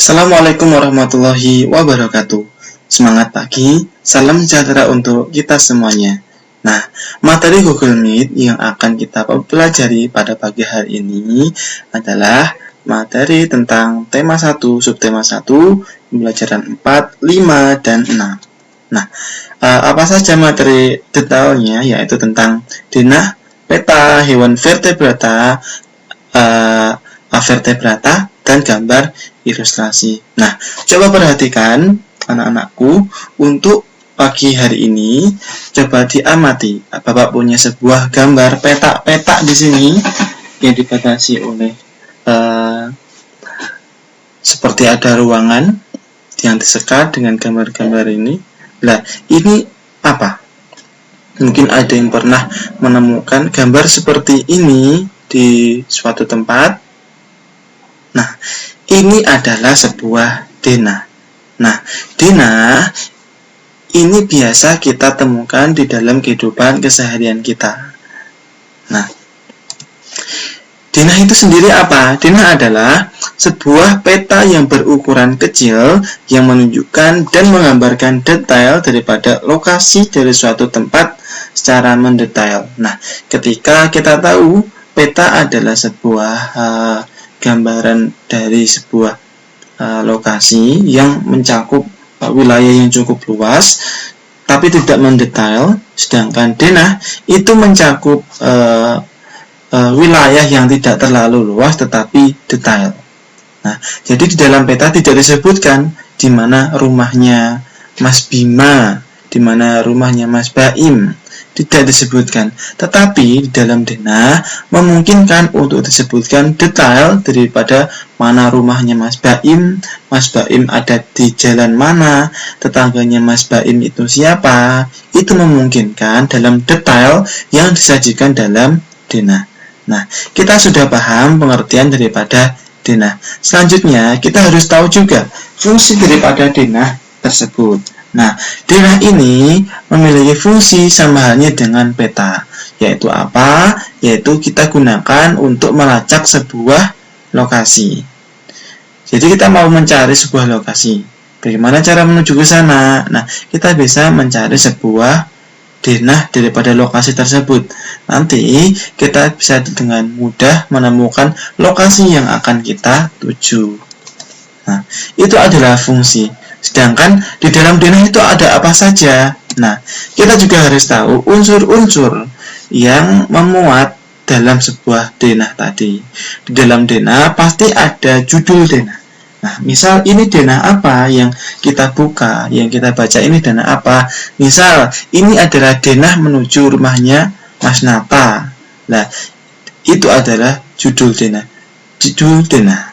Assalamualaikum warahmatullahi wabarakatuh. Semangat pagi, salam sejahtera untuk kita semuanya. Nah, materi Google Meet yang akan kita pelajari pada pagi hari ini adalah materi tentang tema 1, subtema 1, pembelajaran 4, 5, dan 6. Nah, apa saja materi detailnya, yaitu tentang denah, peta, hewan vertebrata, avertebrata, dan gambar ilustrasi. Nah, coba perhatikan anak-anakku untuk pagi hari ini. Coba diamati. Bapak punya sebuah gambar peta di sini yang dibatasi oleh seperti ada ruangan yang disekat dengan gambar-gambar ini. Nah, ini apa? Mungkin ada yang pernah menemukan gambar seperti ini di suatu tempat. Nah, ini adalah sebuah denah. Nah, denah ini biasa kita temukan di dalam kehidupan keseharian kita. Nah, denah itu sendiri apa? Denah adalah sebuah peta yang berukuran kecil yang menunjukkan dan menggambarkan detail daripada lokasi dari suatu tempat secara mendetail. Nah, ketika kita tahu peta adalah sebuah gambaran dari sebuah lokasi yang mencakup wilayah yang cukup luas tapi tidak mendetail, sedangkan denah itu mencakup wilayah yang tidak terlalu luas tetapi detail. Nah, jadi di dalam peta tidak disebutkan di mana rumahnya Mas Bima, di mana rumahnya Mas Baim, tidak disebutkan, tetapi di dalam denah memungkinkan untuk disebutkan detail daripada mana rumahnya Mas Baim ada di jalan mana, tetangganya Mas Baim itu siapa, itu memungkinkan dalam detail yang disajikan dalam denah. Nah, kita sudah paham pengertian daripada denah. Selanjutnya, kita harus tahu juga fungsi daripada denah tersebut. Nah, denah ini memiliki fungsi sama halnya dengan peta, yaitu apa? Yaitu kita gunakan untuk melacak sebuah lokasi. Jadi kita mau mencari sebuah lokasi. Bagaimana cara menuju ke sana? Nah, kita bisa mencari sebuah denah daripada lokasi tersebut. Nanti kita bisa dengan mudah menemukan lokasi yang akan kita tuju. Nah, itu adalah fungsi. Sedangkan di dalam denah itu ada apa saja? Nah, kita juga harus tahu unsur-unsur yang memuat dalam sebuah denah tadi. Di dalam denah pasti ada judul denah. Nah, misal ini denah apa yang kita buka, yang kita baca ini denah apa? Misal ini adalah denah menuju rumahnya Mas Nata. Nah, itu adalah judul denah. Judul denah.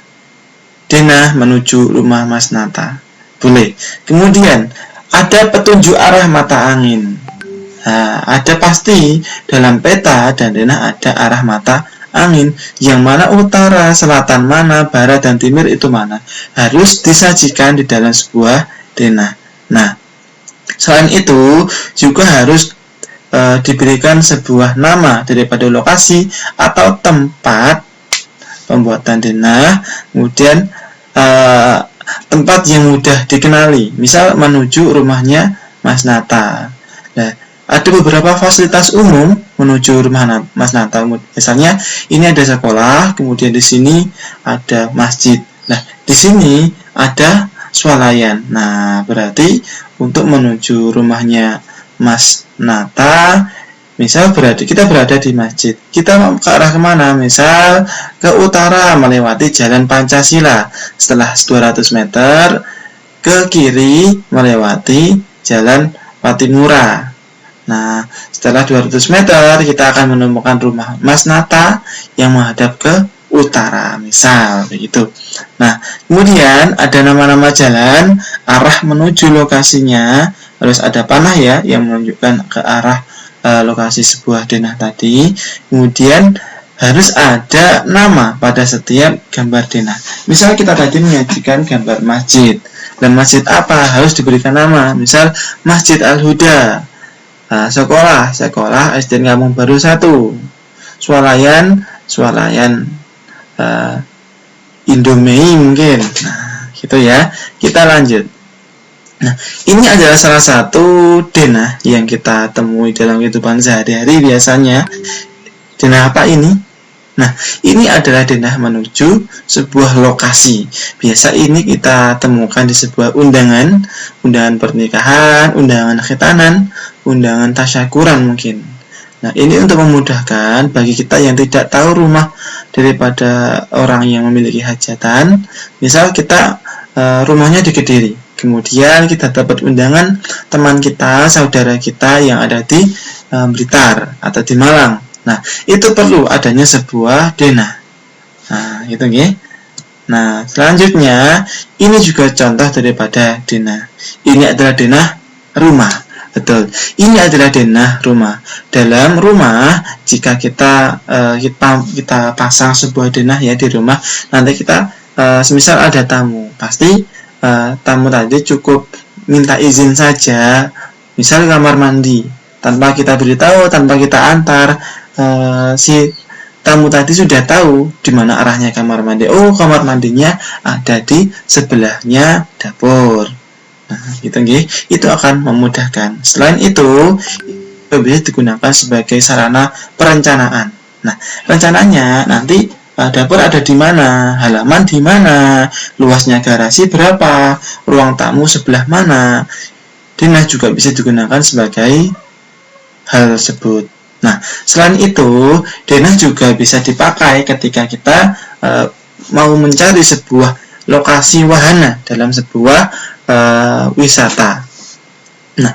Denah menuju rumah Mas Nata. Boleh. Kemudian ada petunjuk arah mata angin. Nah, ada pasti dalam peta dan denah ada arah mata angin. Yang mana utara, selatan mana, barat dan timur itu mana. Harus disajikan di dalam sebuah denah. Nah, selain itu juga harus diberikan sebuah nama daripada lokasi atau tempat pembuatan denah. Kemudian tempat yang mudah dikenali, misal menuju rumahnya Mas Nata. Nah, ada beberapa fasilitas umum menuju rumah Mas Nata. Misalnya ini ada sekolah, kemudian di sini ada masjid. Nah, di sini ada swalayan. Nah, berarti untuk menuju rumahnya Mas Nata, misal kita berada di masjid, kita mau ke arah kemana? Misal ke utara melewati jalan Pancasila, setelah 200 meter ke kiri melewati jalan Patimura. Nah, setelah 200 meter kita akan menemukan rumah Mas Nata yang menghadap ke utara, misal begitu. Nah, kemudian ada nama-nama jalan, arah menuju lokasinya, harus ada panah ya yang menunjukkan ke arah lokasi sebuah denah tadi. Kemudian harus ada nama pada setiap gambar denah. Misal kita tadi menyajikan gambar masjid, dan masjid apa harus diberikan nama. Misal Masjid Al-Huda. Sekolah SD Kampung Baru 1. Swalayan Indomie mungkin. Nah, gitu ya. Kita lanjut. Nah, ini adalah salah satu denah yang kita temui dalam kehidupan sehari-hari biasanya. Denah apa ini? Nah, ini adalah denah menuju sebuah lokasi. Biasa ini kita temukan di sebuah undangan pernikahan, undangan khitanan, undangan tasyakuran mungkin. Nah, ini untuk memudahkan bagi kita yang tidak tahu rumah daripada orang yang memiliki hajatan. Misal kita rumahnya di Kediri, kemudian kita dapat undangan teman kita, saudara kita yang ada di Blitar atau di Malang. Nah, itu perlu adanya sebuah denah. Nah, gitu nggih. Nah, selanjutnya ini juga contoh daripada denah. Ini adalah denah rumah. Betul. Ini adalah denah rumah. Dalam rumah, jika kita pasang sebuah denah ya di rumah, nanti kita semisal ada tamu, pasti tamu tadi cukup minta izin saja, misal kamar mandi, tanpa kita beritahu, tanpa kita antar, si tamu tadi sudah tahu di mana arahnya kamar mandi. Oh, kamar mandinya ada di sebelahnya dapur. Nah, gitu nggih. Itu akan memudahkan. Selain itu bisa digunakan sebagai sarana perencanaan. Nah, rencananya nanti dapur ada di mana, halaman di mana, luasnya garasi berapa, ruang tamu sebelah mana. Denah juga bisa digunakan sebagai hal tersebut. Nah, selain itu, denah juga bisa dipakai ketika kita mau mencari sebuah lokasi wahana dalam sebuah wisata. Nah,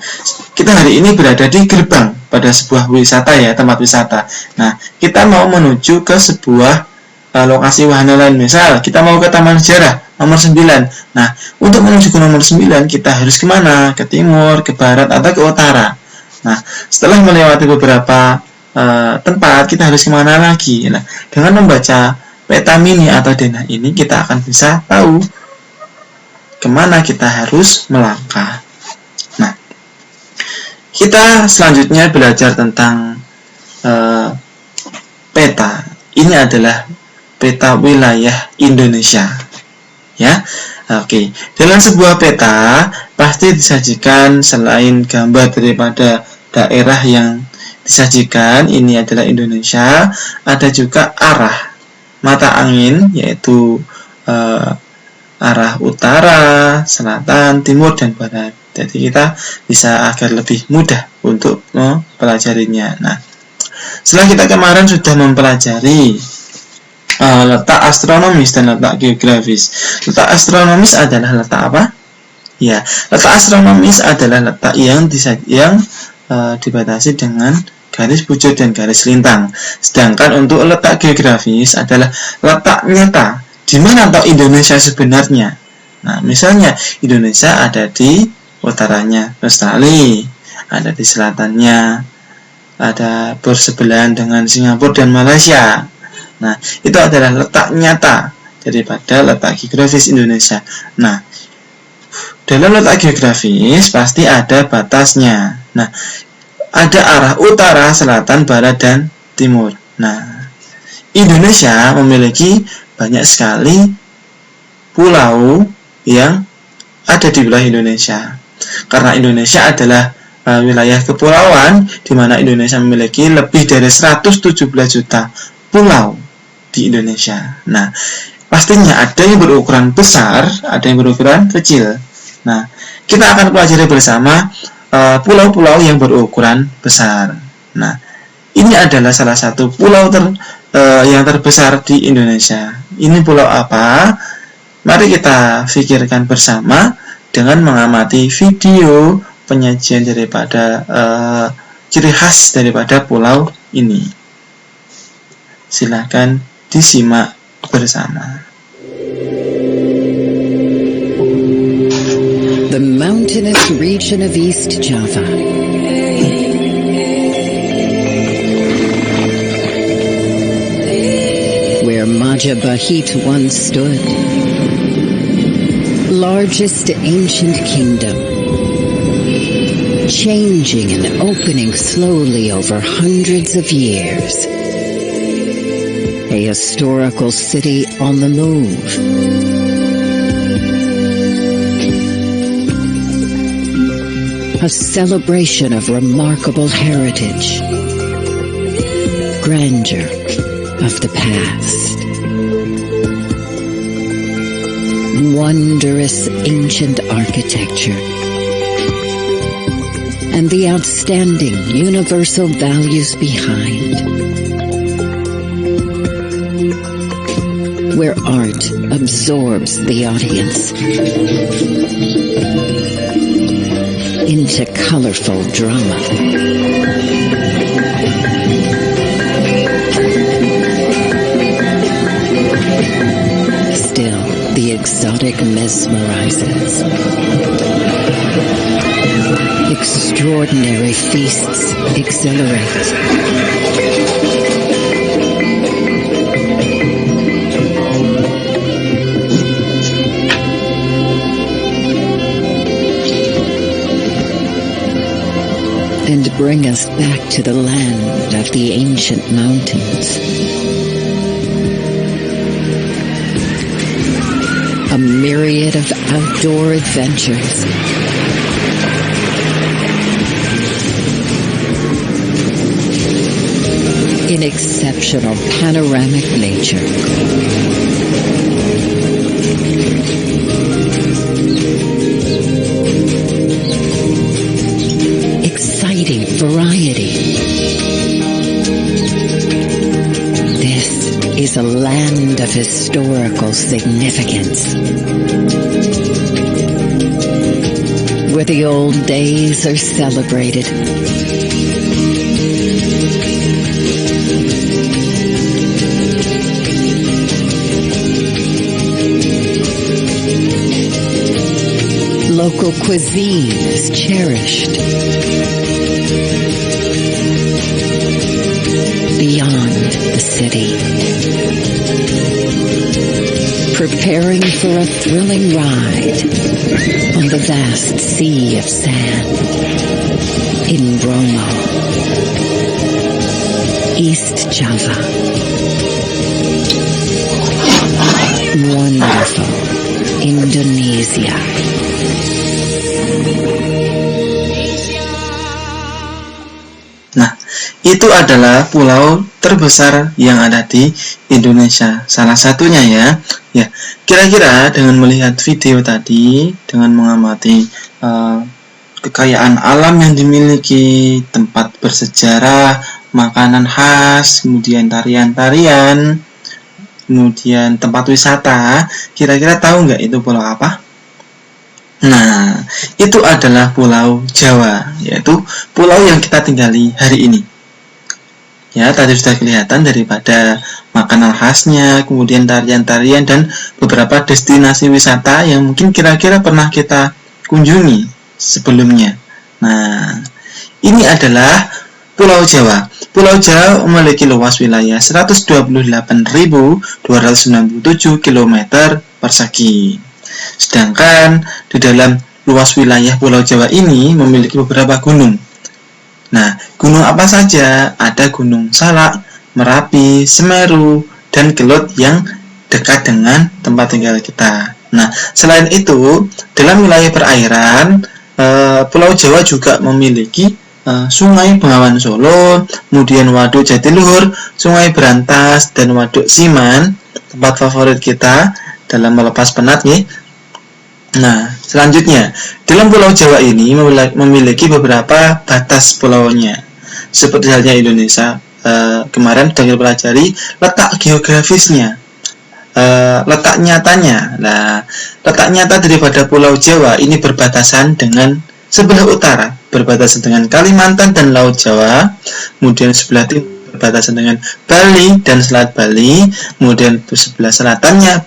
kita hari ini berada di gerbang pada sebuah wisata ya, tempat wisata. Nah, kita mau menuju ke sebuah lokasi wahana lain. Misal, kita mau ke Taman Sejarah nomor 9. Nah, untuk menuju ke nomor 9, kita harus kemana? Ke timur, ke barat, atau ke utara. Nah, setelah melewati beberapa tempat, kita harus kemana lagi? Nah, dengan membaca peta mini atau denah ini, kita akan bisa tahu kemana kita harus melangkah. Nah, kita selanjutnya belajar tentang peta. Ini adalah peta wilayah Indonesia. Ya, oke. Dalam sebuah peta pasti disajikan selain gambar daripada daerah yang disajikan, ini adalah Indonesia, ada juga arah mata angin, yaitu arah utara, selatan, timur, dan barat. Jadi kita bisa agar lebih mudah untuk mempelajarinya. Nah, setelah kita kemarin sudah mempelajari letak astronomis dan letak geografis. Letak astronomis adalah letak apa? Ya, letak astronomis adalah letak yang dibatasi dengan garis bujur dan garis lintang. Sedangkan untuk letak geografis adalah letak nyata di mana tahu Indonesia sebenarnya. Nah, misalnya Indonesia ada di utaranya Australia, ada di selatannya, ada bersebelahan dengan Singapura dan Malaysia. Nah, itu adalah letak nyata daripada letak geografis Indonesia. Nah, dalam letak geografis pasti ada batasnya. Nah, ada arah utara, selatan, barat, dan timur. Nah, Indonesia memiliki banyak sekali pulau yang ada di wilayah Indonesia. Karena Indonesia adalah wilayah kepulauan, di mana Indonesia memiliki lebih dari 117 juta pulau di Indonesia. Nah, pastinya ada yang berukuran besar, ada yang berukuran kecil. Nah, kita akan pelajari bersama pulau-pulau yang berukuran besar. Nah, ini adalah salah satu pulau yang terbesar di Indonesia. Ini pulau apa? Mari kita pikirkan bersama dengan mengamati video penyajian daripada ciri khas daripada pulau ini. Silakan disimak bersama. The mountainous region of East Java. Where Majapahit once stood. Largest ancient kingdom. Changing and opening slowly over hundreds of years. A historical city on the move. a celebration of remarkable heritage, grandeur of the past, wondrous ancient architecture, and the outstanding universal values behind, where art absorbs the audience into colorful drama. Still, the exotic mesmerizes. Extraordinary feasts exhilarate. And bring us back to the land of the ancient mountains. A myriad of outdoor adventures. In exceptional panoramic nature. Exciting variety. This is a land of historical significance, where the old days are celebrated. Local cuisine is cherished. Beyond the city, preparing for a thrilling ride on the vast sea of sand in Bromo, East Java. Wonderful Indonesia. Nah, itu adalah pulau terbesar yang ada di Indonesia. Salah satunya ya. Ya, kira-kira dengan melihat video tadi, dengan mengamati kekayaan alam yang dimiliki, tempat bersejarah, makanan khas, kemudian tarian-tarian, kemudian tempat wisata, kira-kira tahu nggak itu pulau apa? Nah, itu adalah Pulau Jawa, yaitu pulau yang kita tinggali hari ini. Ya, tadi sudah kelihatan daripada makanan khasnya, kemudian tarian-tarian, dan beberapa destinasi wisata yang mungkin kira-kira pernah kita kunjungi sebelumnya. Nah, ini adalah Pulau Jawa. Pulau Jawa memiliki luas wilayah 128.297 km persegi. Sedangkan di dalam luas wilayah Pulau Jawa ini memiliki beberapa gunung. Nah, gunung apa saja? Ada Gunung Salak, Merapi, Semeru, dan Kelut yang dekat dengan tempat tinggal kita. Nah, selain itu, dalam wilayah perairan, Pulau Jawa juga memiliki Sungai Bengawan Solo, kemudian Waduk Jatiluhur, Sungai Berantas, dan Waduk Siman, tempat favorit kita dalam melepas penat nih. Nah, selanjutnya, dalam Pulau Jawa ini memiliki beberapa batas pulaunya. Seperti halnya Indonesia, kemarin sudah kita pelajari letak geografisnya, letak nyatanya. Nah, letak nyata daripada Pulau Jawa ini berbatasan dengan sebelah utara, berbatasan dengan Kalimantan dan Laut Jawa, kemudian sebelah timur berbatasan dengan Bali dan Selat Bali, kemudian sebelah selatannya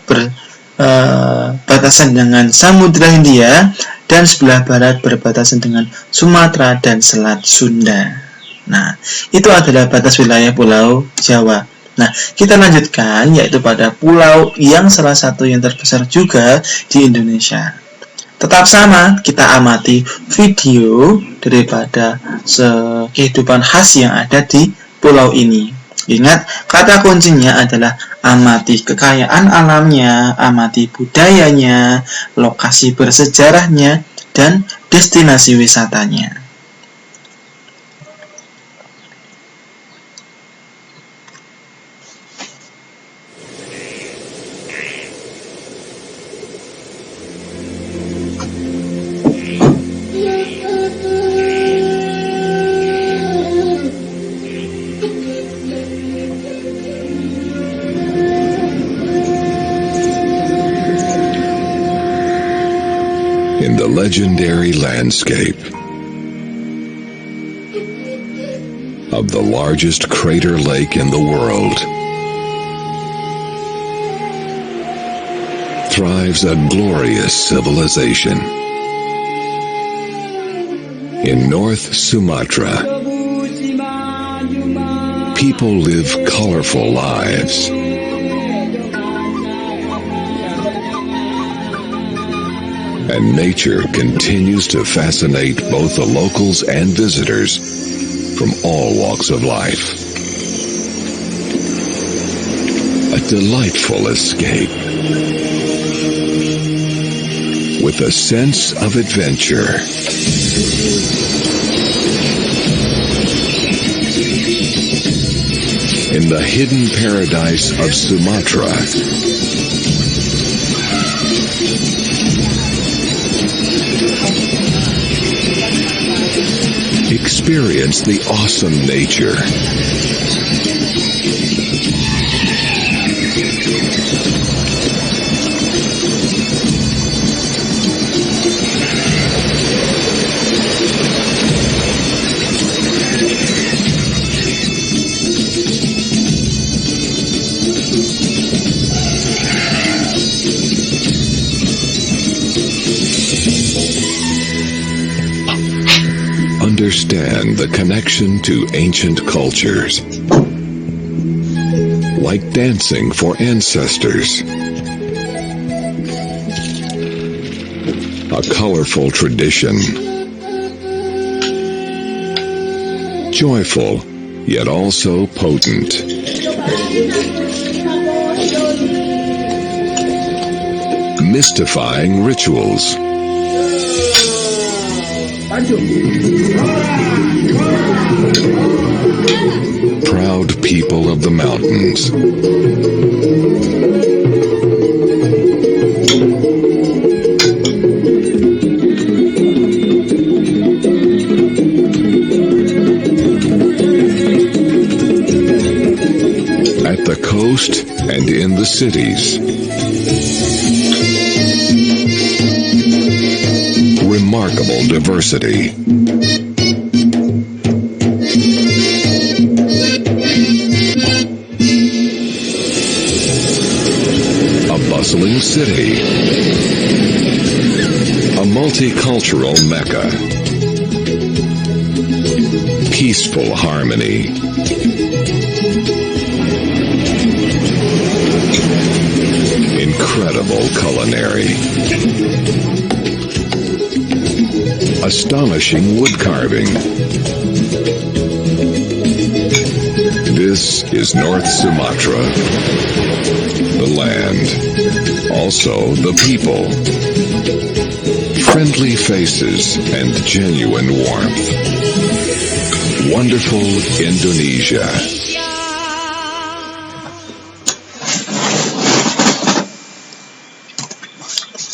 berbatasan dengan Samudra Hindia, dan sebelah barat berbatasan dengan Sumatera dan Selat Sunda. Nah, itu adalah batas wilayah Pulau Jawa. Nah, kita lanjutkan yaitu pada pulau yang salah satu yang terbesar juga di Indonesia. Tetap sama, kita amati video daripada kehidupan khas yang ada di pulau ini. Ingat, kata kuncinya adalah amati kekayaan alamnya, amati budayanya, lokasi bersejarahnya, dan destinasi wisatanya. In the legendary landscape of the largest crater lake in the world thrives a glorious civilization. In North Sumatra, people live colorful lives. And nature continues to fascinate both the locals and visitors from all walks of life. A delightful escape with a sense of adventure. In the hidden paradise of Sumatra, experience the awesome nature. Understand the connection to ancient cultures, like dancing for ancestors, a colorful tradition, joyful yet also potent, mystifying rituals, proud people of the mountains. At the coast and in the cities, remarkable diversity. A bustling city. A multicultural Mecca. Peaceful harmony. Incredible culinary. Astonishing wood carving. This is North Sumatra. The land. Also the people. Friendly faces and genuine warmth. Wonderful Indonesia.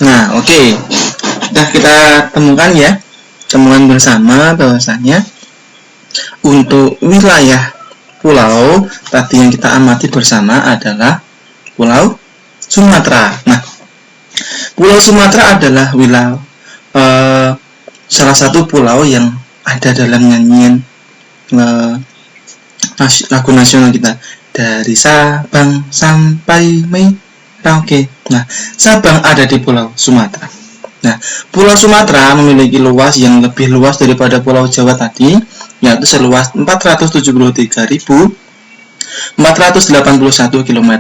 Nah, oke. Sudah kita temukan bersama bahwasanya untuk wilayah pulau tadi yang kita amati bersama adalah Pulau Sumatera. Nah, Pulau Sumatera adalah salah satu pulau yang ada dalam nyanyian lagu nasional kita, dari Sabang sampai Merauke. Nah, Sabang ada di Pulau Sumatera. Nah, Pulau Sumatera memiliki luas yang lebih luas daripada Pulau Jawa tadi, yaitu seluas 473.481 km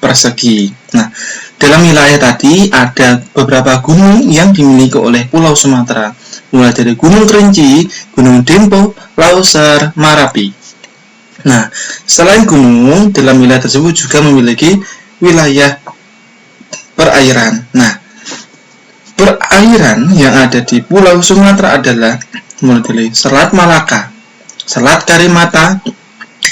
persegi. Nah, dalam wilayah tadi ada beberapa gunung yang dimiliki oleh Pulau Sumatera, mulai dari Gunung Kerinci, Gunung Dempo, Lauser, Marapi. Nah, selain gunung, dalam wilayah tersebut juga memiliki wilayah perairan. Nah, perairan yang ada di Pulau Sumatera adalah mulai dari Selat Malaka, Selat Karimata,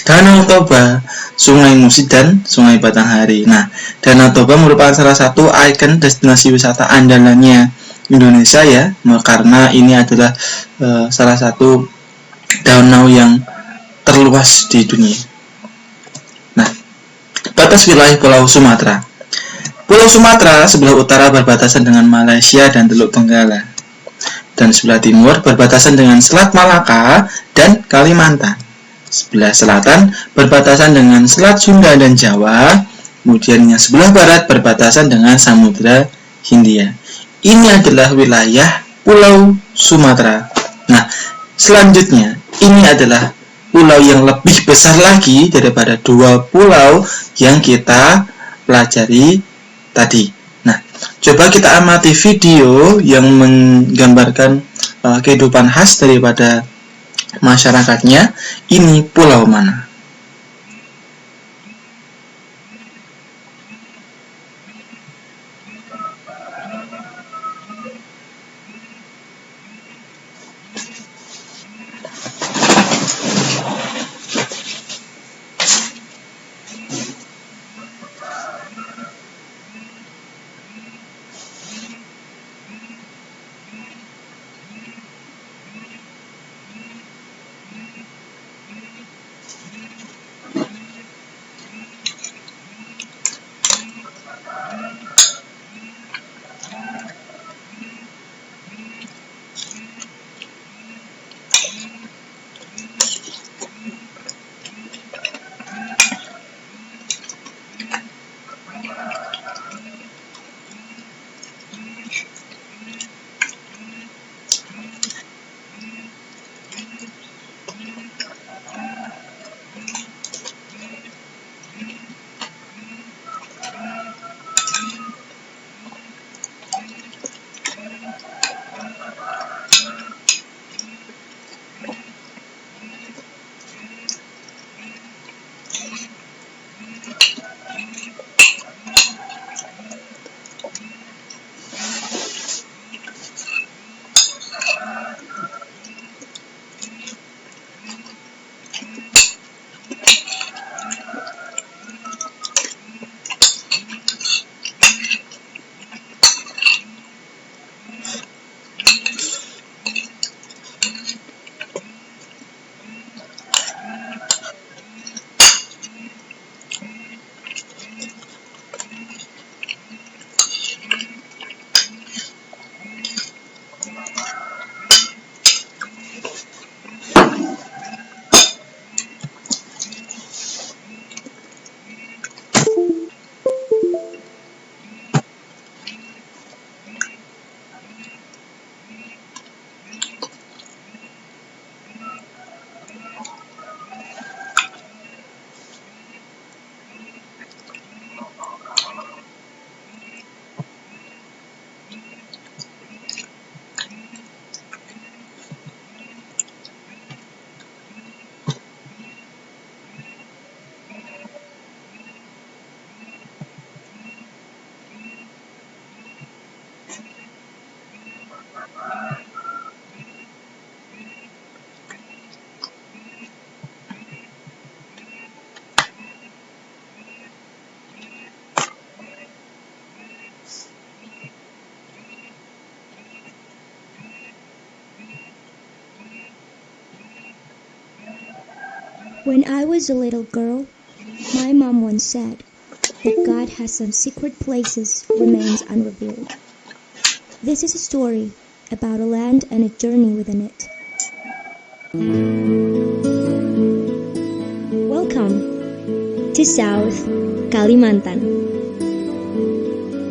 Danau Toba, Sungai Musi, dan Sungai Batanghari. Nah, Danau Toba merupakan salah satu ikon destinasi wisata andalannya Indonesia ya, karena ini adalah salah satu danau yang terluas di dunia. Nah, batas wilayah Pulau Sumatera. Pulau Sumatera sebelah utara berbatasan dengan Malaysia dan Teluk Benggala, dan sebelah timur berbatasan dengan Selat Malaka dan Kalimantan. Sebelah selatan berbatasan dengan Selat Sunda dan Jawa, kemudian yang sebelah barat berbatasan dengan Samudra Hindia. Ini adalah wilayah Pulau Sumatera. Nah, selanjutnya ini adalah pulau yang lebih besar lagi daripada dua pulau yang kita pelajari tadi. Nah, coba kita amati video yang menggambarkan kehidupan khas daripada masyarakatnya. Ini pulau mana? When I was a little girl, my mom once said that God has some secret places remains unrevealed. This is a story about a land and a journey within it. Welcome to South Kalimantan.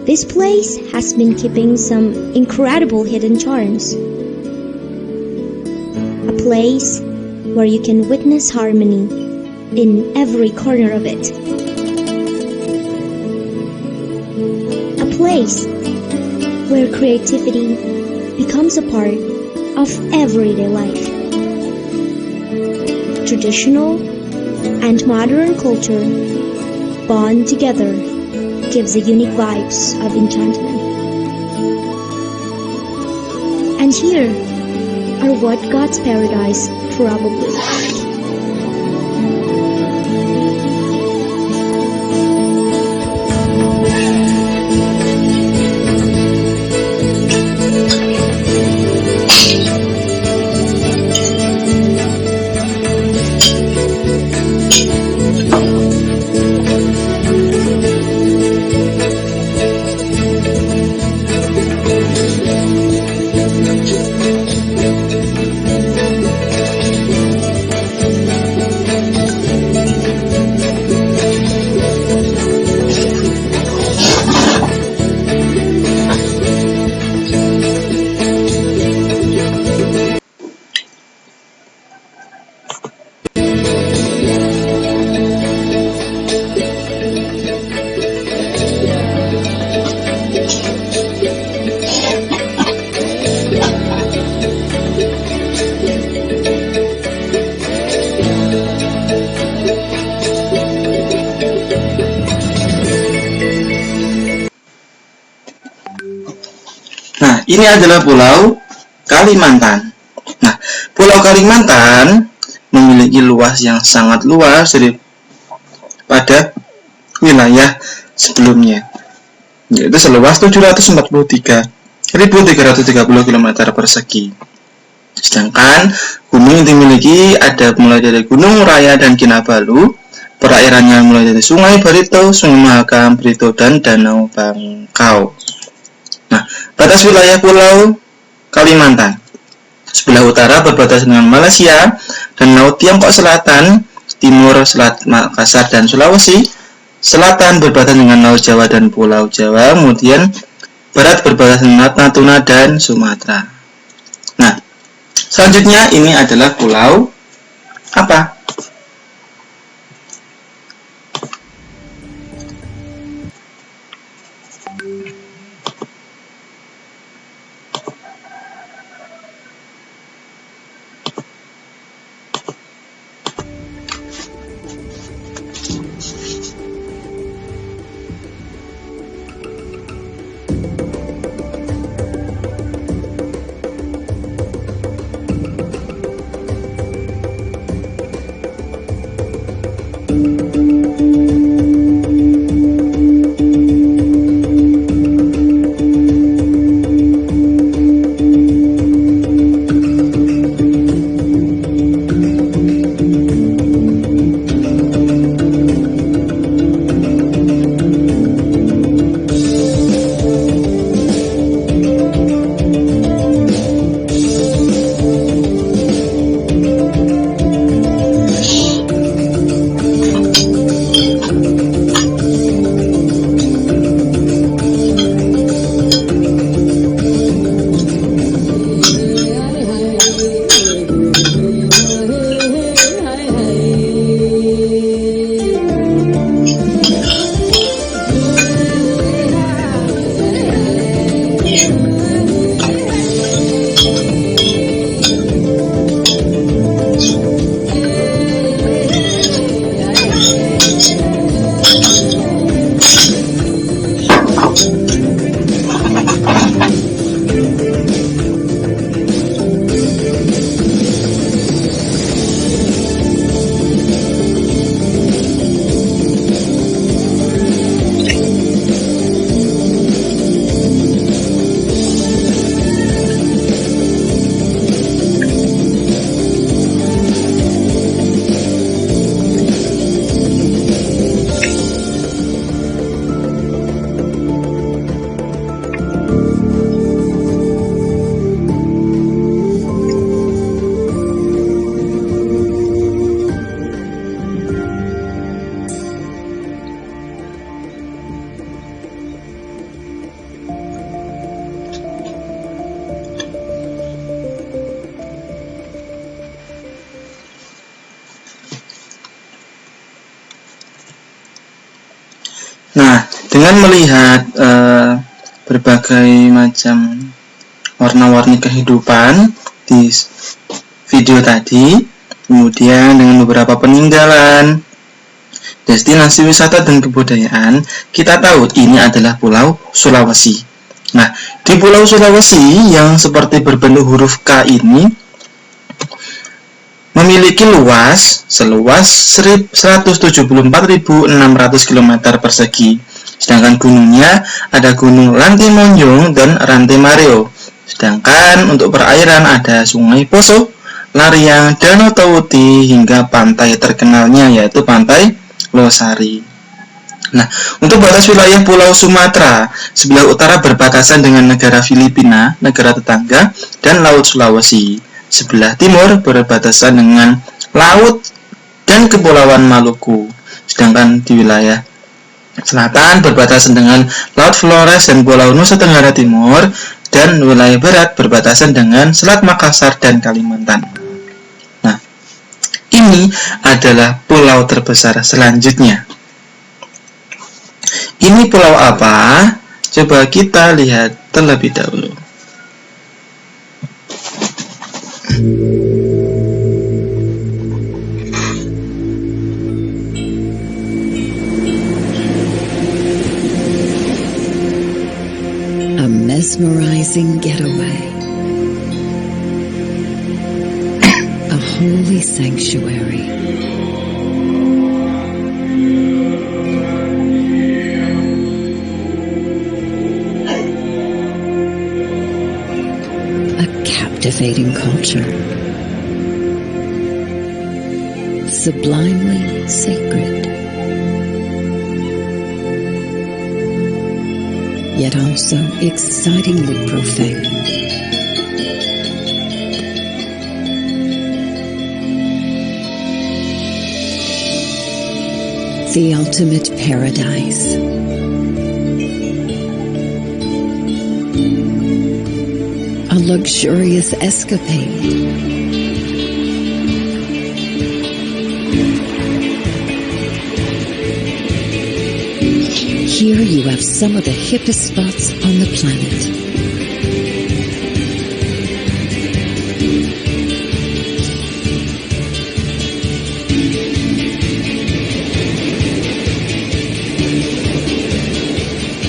This place has been keeping some incredible hidden charms. A place where you can witness harmony in every corner of it. A place where creativity becomes a part of everyday life. Traditional and modern culture bond together gives a unique vibes of enchantment. And here are what God's paradise probably like. Nah, ini adalah Pulau Kalimantan. Nah, Pulau Kalimantan memiliki luas yang sangat luas daripada wilayah sebelumnya, yaitu seluas 743.330 km persegi. Sedangkan gunung yang dimiliki ada mulai dari Gunung Raya dan Kinabalu, perairannya mulai dari Sungai Barito, Sungai Mahakam, Barito, dan Danau Bangkau. Nah, batas wilayah Pulau Kalimantan. Sebelah utara berbatasan dengan Malaysia dan Laut Tiongkok Selatan, timur Selat Makassar dan Sulawesi, selatan berbatasan dengan Laut Jawa dan Pulau Jawa, kemudian barat berbatasan dengan Natuna dan Sumatera. Nah, selanjutnya ini adalah pulau apa? Nah, dengan melihat berbagai macam warna-warni kehidupan di video tadi, kemudian dengan beberapa peninggalan, destinasi wisata dan kebudayaan, kita tahu ini adalah Pulau Sulawesi. Nah, di Pulau Sulawesi yang seperti berbentuk huruf K ini memiliki luas seluas 174.600 km persegi. Sedangkan gunungnya ada Gunung Lantimonjong dan Rantemareo. Sedangkan untuk perairan ada Sungai Poso, Lariang, Danau Tawuti hingga pantai terkenalnya yaitu Pantai Losari. Nah, untuk batas wilayah Pulau Sumatera, sebelah utara berbatasan dengan negara Filipina, negara tetangga, dan Laut Sulawesi. Sebelah timur berbatasan dengan Laut dan Kepulauan Maluku. Sedangkan di wilayah selatan berbatasan dengan Laut Flores dan Pulau Nusa Tenggara Timur, dan wilayah barat berbatasan dengan Selat Makassar dan Kalimantan. Nah, ini adalah pulau terbesar selanjutnya. Ini pulau apa? Coba kita lihat terlebih dahulu. A mesmerizing getaway. A holy sanctuary. A captivating culture. Sublimely sacred. Yet also excitingly profane. The ultimate paradise. A luxurious escapade. Here you have some of the hippest spots on the planet.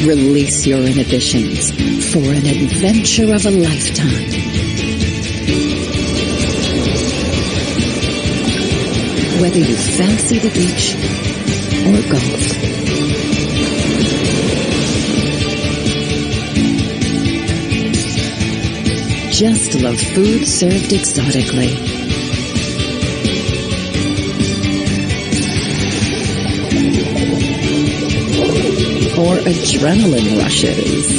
Release your inhibitions for an adventure of a lifetime. Whether you fancy the beach or golf. Just love food served exotically. Or adrenaline rushes.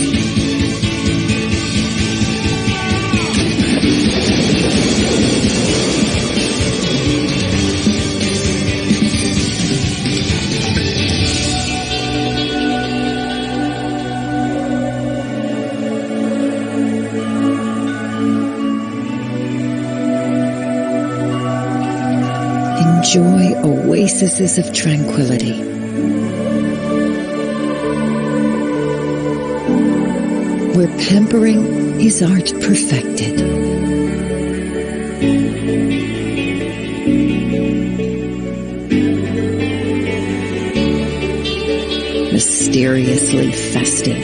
Enjoy oases of tranquility. Where pampering is art perfected. Mysteriously festive.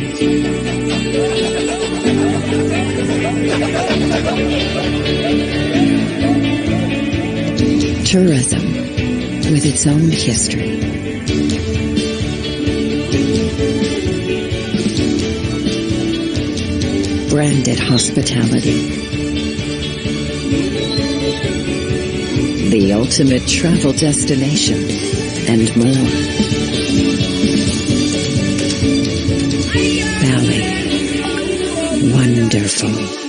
Tourism with its own history. Branded hospitality. The ultimate travel destination and more. Bali. Wonderful.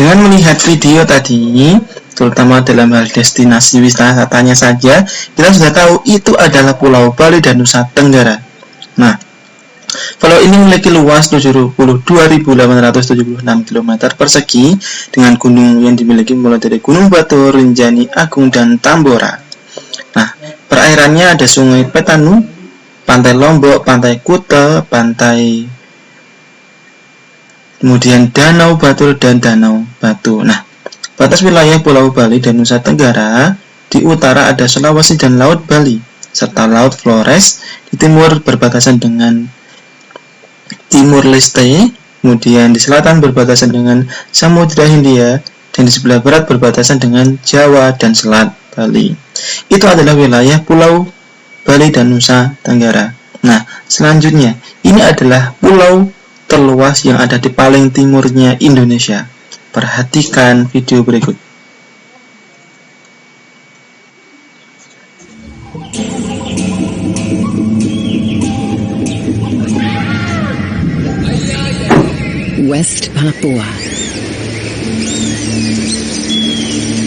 Dengan melihat video tadi, terutama dalam hal destinasi wisatanya saja, kita sudah tahu itu adalah Pulau Bali dan Nusa Tenggara. Nah, pulau ini memiliki luas 72.876 km persegi dengan gunung yang dimiliki mulai dari Gunung Batur, Rinjani, Agung, dan Tambora. Nah, perairannya ada Sungai Petanu, Pantai Lombok, Pantai Kuta, kemudian Danau Batur dan Danau Batu. Nah, batas wilayah Pulau Bali dan Nusa Tenggara, di utara ada Sulawesi dan Laut Bali, serta Laut Flores. Di timur berbatasan dengan Timur Leste, kemudian di selatan berbatasan dengan Samudra Hindia, dan di sebelah barat berbatasan dengan Jawa dan Selat Bali. Itu adalah wilayah Pulau Bali dan Nusa Tenggara. Nah, selanjutnya, ini adalah pulau terluas yang ada di paling timurnya Indonesia. Perhatikan video berikut. West Papua.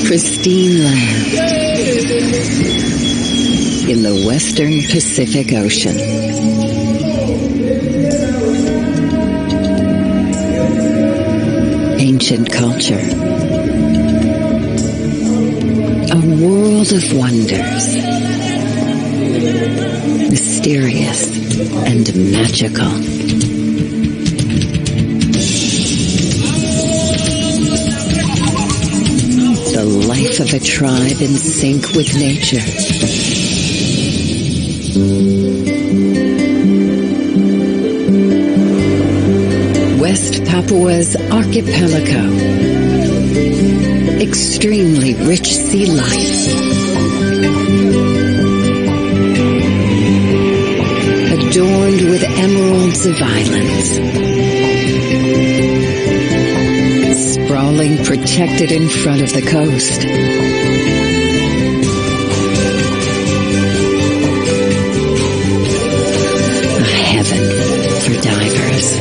Pristine land in the western Pacific Ocean. Ancient culture. A world of wonders. Mysterious and magical. The life of a tribe in sync with nature. West Papua's archipelago. Extremely rich sea life. Adorned with emeralds of islands. Sprawling protected in front of the coast. A heaven for divers.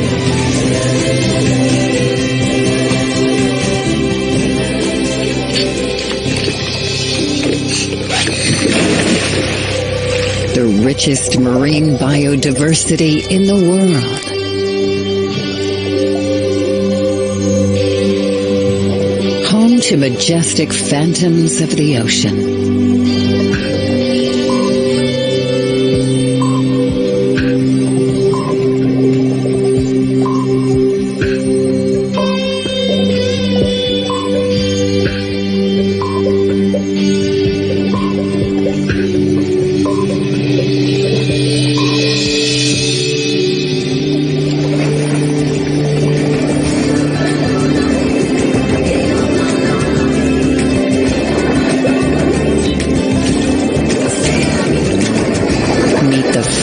The richest marine biodiversity in the world. Home to majestic phantoms of the ocean.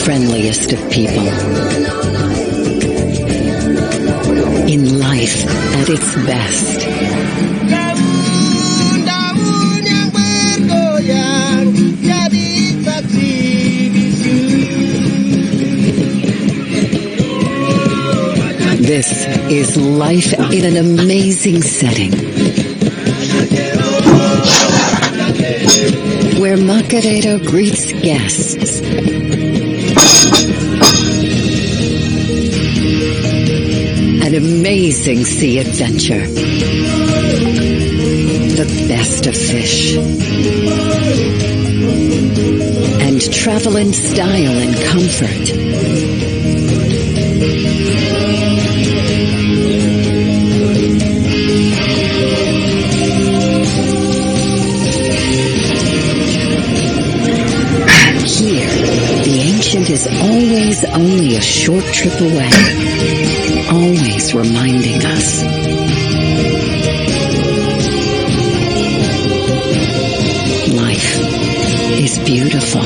Friendliest of people. In life at its best. This is life in an amazing setting. Where Macaredo greets guests. An amazing sea adventure. The best of fish. And travel in style and comfort. Here, the ancient is always only a short trip away. Always reminding us. Life is beautiful.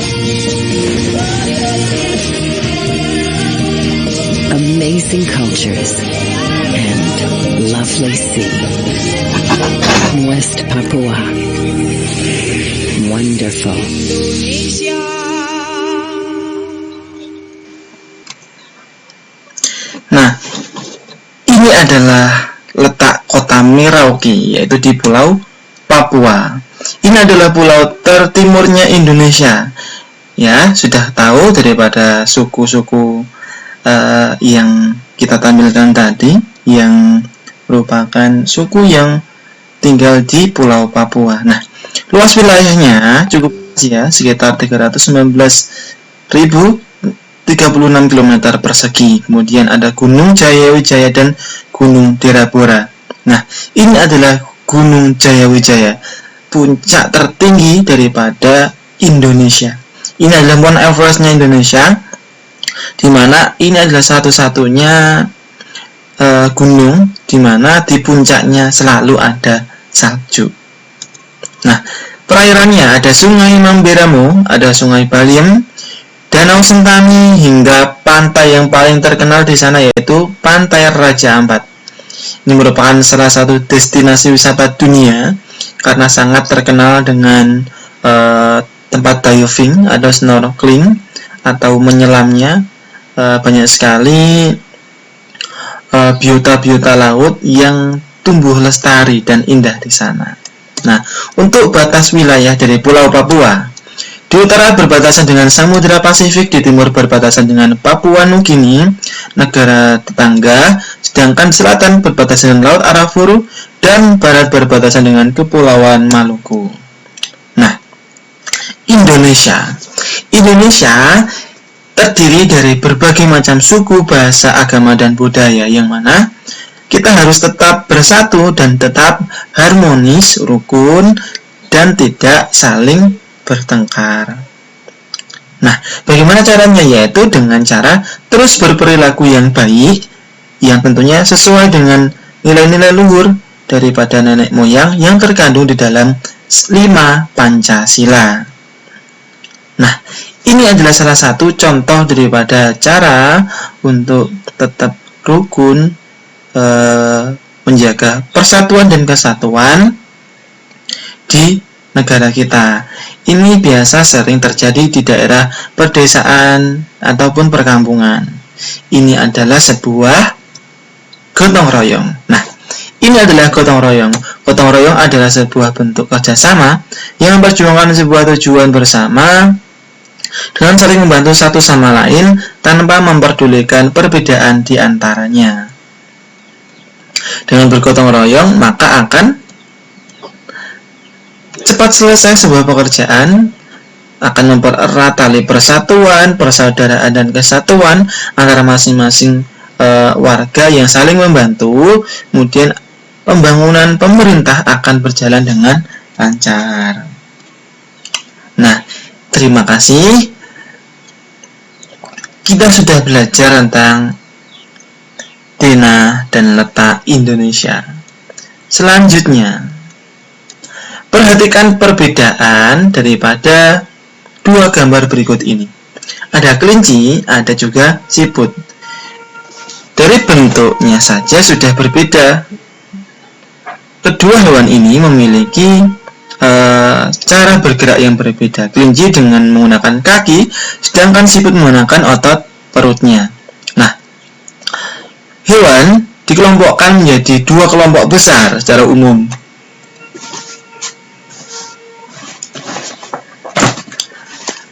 Amazing cultures and lovely sea. West Papua. Wonderful. Nah, ini adalah letak kota Merak Merauke, yaitu di Pulau Papua. Ini adalah pulau tertimurnya Indonesia. Ya, sudah tahu daripada suku-suku yang kita tampilkan tadi, yang merupakan suku yang tinggal di Pulau Papua. Nah, luas wilayahnya cukup ya, sekitar 319.036 km persegi. Kemudian ada Gunung Jayawijaya dan Gunung Derabora. Nah, ini adalah Gunung Jayawijaya, puncak tertinggi daripada Indonesia. Ini adalah Mount Everest-nya Indonesia, di mana ini adalah satu-satunya gunung di mana di puncaknya selalu ada salju. Nah, perairannya ada Sungai Mamberamo, ada Sungai Baliem, Danau Sentani, hingga pantai yang paling terkenal di sana yaitu Pantai Raja Ampat. Ini merupakan salah satu destinasi wisata dunia karena sangat terkenal dengan tempat diving atau snorkeling atau menyelamnya. Banyak sekali biota-biota laut yang tumbuh lestari dan indah di sana. Nah, untuk batas wilayah dari Pulau Papua, di utara berbatasan dengan Samudra Pasifik, di timur berbatasan dengan Papua Nugini, negara tetangga, sedangkan selatan berbatasan dengan Laut Arafuru, dan barat berbatasan dengan Kepulauan Maluku. Nah, Indonesia terdiri dari berbagai macam suku, bahasa, agama, dan budaya, yang mana kita harus tetap bersatu dan tetap harmonis, rukun, dan tidak saling bertengkar. Nah, bagaimana caranya? Yaitu dengan cara terus berperilaku yang baik, yang tentunya sesuai dengan nilai-nilai luhur daripada nenek moyang yang terkandung di dalam 5 Pancasila. Nah, ini adalah salah satu contoh daripada cara untuk tetap rukun, menjaga persatuan dan kesatuan di negara kita. Ini biasa sering terjadi di daerah perdesaan ataupun perkampungan. Ini adalah sebuah gotong royong. Nah, ini adalah gotong royong. Gotong royong adalah sebuah bentuk kerjasama yang memperjuangkan sebuah tujuan bersama dengan saling membantu satu sama lain tanpa memperdulikan perbedaan di antaranya. Dengan bergotong royong, maka akan cepat selesai sebuah pekerjaan, akan mempererat tali persatuan, persaudaraan, dan kesatuan antara masing-masing warga yang saling membantu. Kemudian pembangunan pemerintah akan berjalan dengan lancar. Nah, terima kasih. Kita sudah belajar tentang denah dan letak Indonesia. Selanjutnya, perhatikan perbedaan daripada dua gambar berikut ini. Ada kelinci, ada juga siput. Dari bentuknya saja sudah berbeda. Kedua hewan ini memiliki cara bergerak yang berbeda. Kelinci dengan menggunakan kaki, sedangkan siput menggunakan otot perutnya. Nah, hewan dikelompokkan menjadi dua kelompok besar secara umum.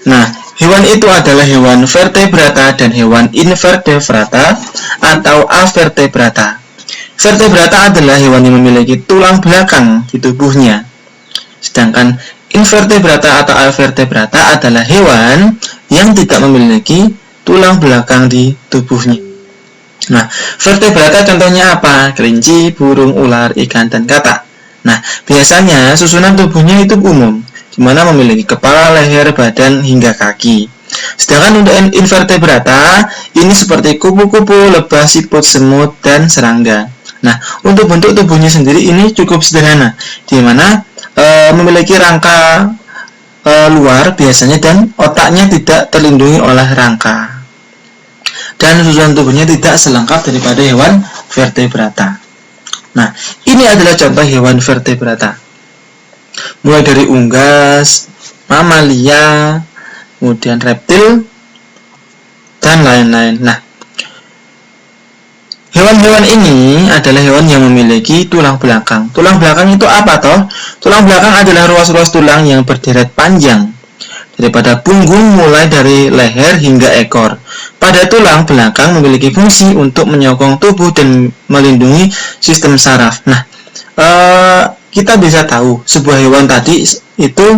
Nah, hewan itu adalah hewan vertebrata dan hewan invertebrata atau avertebrata. Vertebrata adalah hewan yang memiliki tulang belakang di tubuhnya. Sedangkan invertebrata atau avertebrata adalah hewan yang tidak memiliki tulang belakang di tubuhnya. Nah, vertebrata contohnya apa? Kelinci, burung, ular, ikan, dan katak. Nah, biasanya susunan tubuhnya itu umum, di mana memiliki kepala, leher, badan, hingga kaki. Sedangkan untuk invertebrata, ini seperti kupu-kupu, lebah, siput, semut, dan serangga. Nah, untuk bentuk tubuhnya sendiri ini cukup sederhana, di mana memiliki rangka luar biasanya dan otaknya tidak terlindungi oleh rangka. Dan susunan tubuhnya tidak selengkap daripada hewan vertebrata. Nah, ini adalah contoh hewan vertebrata. Mulai dari unggas, mamalia, kemudian reptil, dan lain-lain. Nah, Hewan-hewan ini adalah hewan yang memiliki tulang belakang. Tulang belakang itu apa toh? Tulang belakang adalah ruas-ruas tulang yang berderet panjang daripada punggung mulai dari leher hingga ekor. Pada tulang belakang memiliki fungsi untuk menyokong tubuh dan melindungi sistem saraf. Nah, kita bisa tahu sebuah hewan tadi itu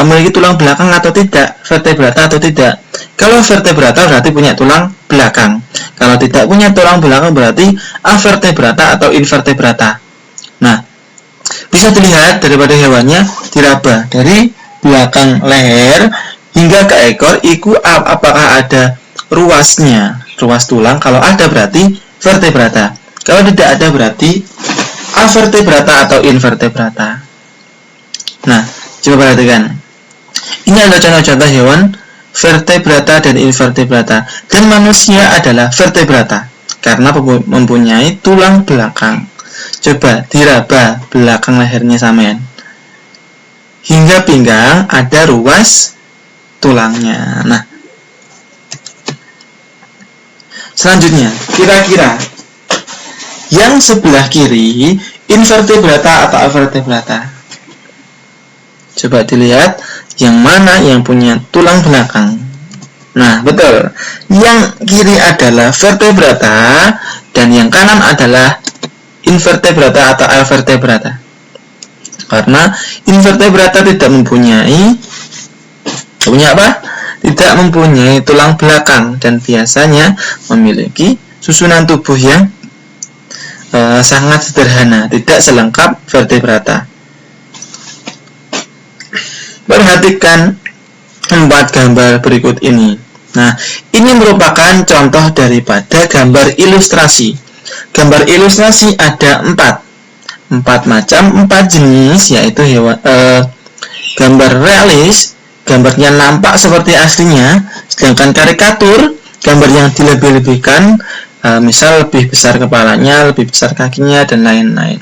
memiliki tulang belakang atau tidak, vertebrata atau tidak. Kalau vertebrata berarti punya tulang belakang. Kalau tidak punya tulang belakang berarti avertebrata atau invertebrata. Nah, bisa dilihat daripada hewannya diraba dari belakang leher hingga ke ekor, apakah ada ruasnya, ruas tulang. Kalau ada berarti vertebrata. Kalau tidak ada berarti avertebrata atau invertebrata. Nah, coba perhatikan. Ini adalah contoh-contoh hewan vertebrata dan invertebrata. Dan manusia adalah vertebrata karena mempunyai tulang belakang. Coba diraba belakang lehernya sampean. Hingga pinggang ada ruas tulangnya. Nah, selanjutnya, kira-kira yang sebelah kiri invertebrata atau avertebrata? Coba dilihat yang mana yang punya tulang belakang. Nah, betul. Yang kiri adalah vertebrata dan yang kanan adalah invertebrata atau avertebrata. Karena invertebrata tidak mempunyai tidak mempunyai tulang belakang dan biasanya memiliki susunan tubuh yang sangat sederhana, tidak selengkap vertebrata. Perhatikan 4 gambar berikut ini. Nah, ini merupakan contoh daripada gambar ilustrasi. Gambar ilustrasi ada 4 macam, 4 jenis, yaitu gambar realis, gambarnya nampak seperti aslinya, sedangkan karikatur, gambar yang dilebih-lebihkan, misal lebih besar kepalanya, lebih besar kakinya, dan lain-lain.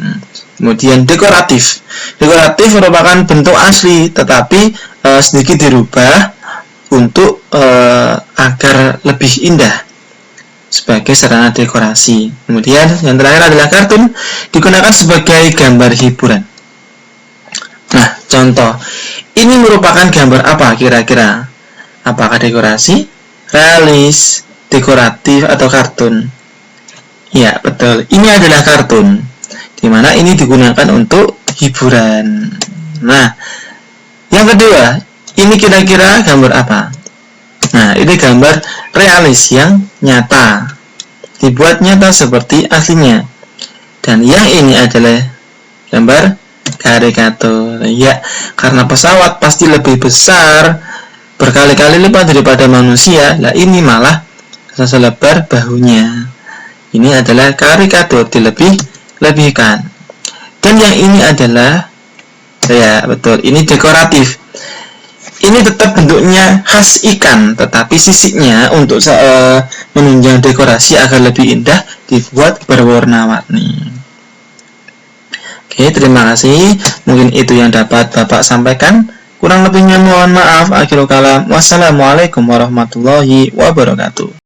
Kemudian dekoratif. Dekoratif merupakan bentuk asli, tetapi sedikit dirubah untuk agar lebih indah sebagai sarana dekorasi. Kemudian yang terakhir adalah kartun, digunakan sebagai gambar hiburan. Nah, contoh. Ini merupakan gambar apa kira-kira? Apakah dekorasi, realis, dekoratif, atau kartun? Ya, betul. Ini adalah kartun, di mana ini digunakan untuk hiburan. Nah, yang kedua, ini kira-kira gambar apa? Nah, ini gambar realis yang nyata, dibuat nyata seperti aslinya. Dan yang ini adalah gambar karikatur. Ya, karena pesawat pasti lebih besar, berkali-kali lipat daripada manusia. Lah, ini malah selebar bahunya. Ini adalah karikatur, dilebih-lebihkan. Dan yang ini adalah, ya betul, ini dekoratif. Ini tetap bentuknya khas ikan, tetapi sisiknya untuk menunjang dekorasi agar lebih indah dibuat berwarna-warni. Oke, terima kasih. Mungkin itu yang dapat Bapak sampaikan. Kurang lebihnya mohon maaf. Akhirul kalam. Wassalamualaikum warahmatullahi wabarakatuh.